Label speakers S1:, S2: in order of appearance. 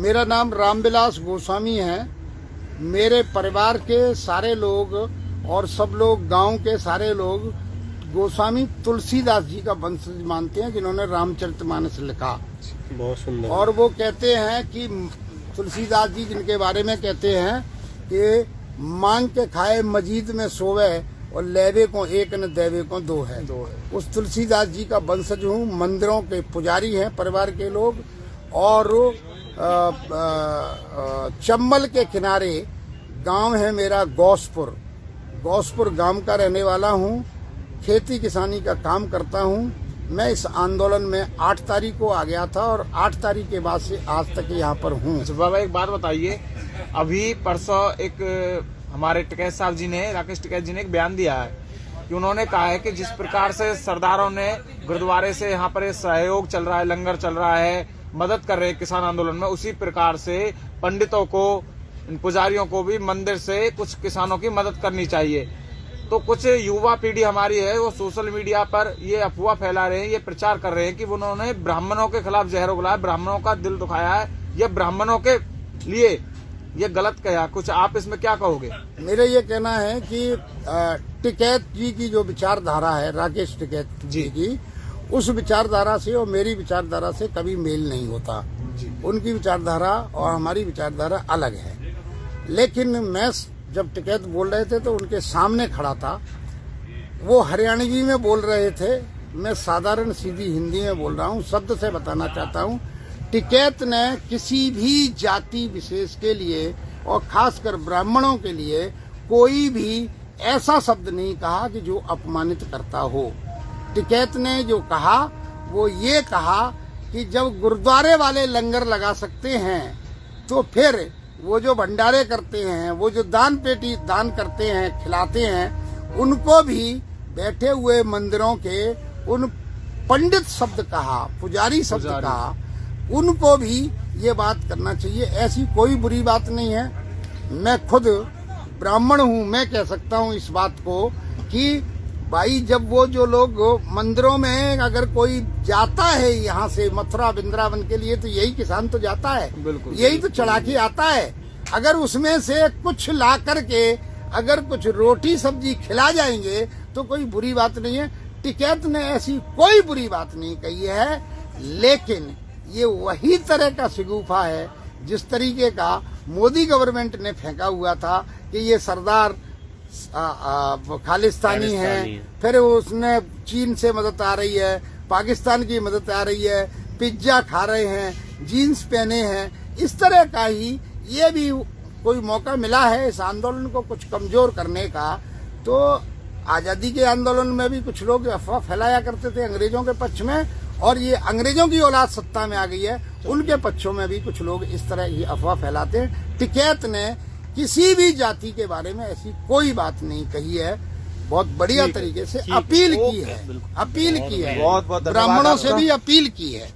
S1: मेरा नाम रामविलास गोस्वामी है। मेरे परिवार के सारे लोग और सब लोग गांव के सारे लोग गोस्वामी तुलसीदास जी का वंशज मानते हैं, जिन्होंने रामचरितमानस लिखा।
S2: बहुत सुंदर।
S1: और वो कहते हैं कि तुलसीदास जी जिनके बारे में कहते हैं कि मांग के खाए मजीद में सोवे और लेवे को एक न देवे को दो है। उस तुलसीदास जी का वंशज हूँ। मंदिरों के पुजारी हैं परिवार के लोग। और चंबल के किनारे गांव है मेरा गौसपुर गांव का रहने वाला हूँ। खेती किसानी का काम करता हूँ। मैं इस आंदोलन में 8 तारीख को आ गया था और 8 तारीख के बाद से आज तक यहाँ पर हूँ।
S3: बाबा एक बात बताइए, अभी परसों एक हमारे टिकैत साहब जी ने, राकेश टिकैत जी ने एक बयान दिया है कि उन्होंने कहा है कि जिस प्रकार से सरदारों ने गुरुद्वारे से यहाँ पर सहयोग चल रहा है, लंगर चल रहा है, मदद कर रहे हैं किसान आंदोलन में, उसी प्रकार से पंडितों को, पुजारियों को भी मंदिर से कुछ किसानों की मदद करनी चाहिए। तो कुछ युवा पीढ़ी हमारी है वो सोशल मीडिया पर ये अफवाह फैला रहे हैं, ये प्रचार कर रहे हैं कि उन्होंने ब्राह्मणों के खिलाफ जहर उगला है, ब्राह्मणों का दिल दुखाया है, ये ब्राह्मणों के लिए ये गलत कहा। कुछ आप इसमें क्या कहोगे?
S1: मेरा ये कहना है कि टिकैत जी की जो विचारधारा है, राकेश टिकैत जी की, उस विचारधारा से और मेरी विचारधारा से कभी मेल नहीं होता। उनकी विचारधारा और हमारी विचारधारा अलग है। लेकिन मैं जब टिकैत बोल रहे थे तो उनके सामने खड़ा था। वो हरियाणवी में बोल रहे थे, मैं साधारण सीधी हिंदी में बोल रहा हूँ। शब्द से बताना चाहता हूँ, टिकैत ने किसी भी जाति विशेष के लिए और खासकर ब्राह्मणों के लिए कोई भी ऐसा शब्द नहीं कहा कि जो अपमानित करता हो। टिकैत ने जो कहा वो ये कहा कि जब गुरुद्वारे वाले लंगर लगा सकते हैं तो फिर वो जो भंडारे करते हैं, वो जो दान पेटी दान करते हैं, खिलाते हैं, उनको भी बैठे हुए मंदिरों के उन पंडित शब्द कहा, पुजारी शब्द कहा, उनको भी ये बात करना चाहिए। ऐसी कोई बुरी बात नहीं है। मैं खुद ब्राह्मण हूँ, मैं कह सकता हूँ इस बात को कि भाई जब वो जो लोग मंदिरों में अगर कोई जाता है यहाँ से मथुरा वृंदावन के लिए तो यही किसान तो जाता है, बिल्कुल यही तो चढ़ा के आता है। अगर उसमें से कुछ ला करके अगर कुछ रोटी सब्जी खिला जाएंगे तो कोई बुरी बात नहीं है। टिकैत ने ऐसी कोई बुरी बात नहीं कही है। लेकिन ये वही तरह का शिगुफा है जिस तरीके का मोदी गवर्नमेंट ने फेंका हुआ था कि ये सरदार खालिस्तानी है, फिर उसने चीन से मदद आ रही है, पाकिस्तान की मदद आ रही है, पिज्जा खा रहे हैं, जीन्स पहने हैं। इस तरह का ही ये भी कोई मौका मिला है इस आंदोलन को कुछ कमजोर करने का। तो आजादी के आंदोलन में भी कुछ लोग अफवाह फैलाया करते थे अंग्रेजों के पक्ष में, और ये अंग्रेजों की औलाद सत्ता में आ गई है, उनके पक्षों में भी कुछ लोग इस तरह की अफवाह फैलाते हैं। टिकैत ने किसी भी जाति के बारे में ऐसी कोई बात नहीं कही है। बहुत बढ़िया तरीके से अपील की है, ब्राह्मणों से भी अपील की है।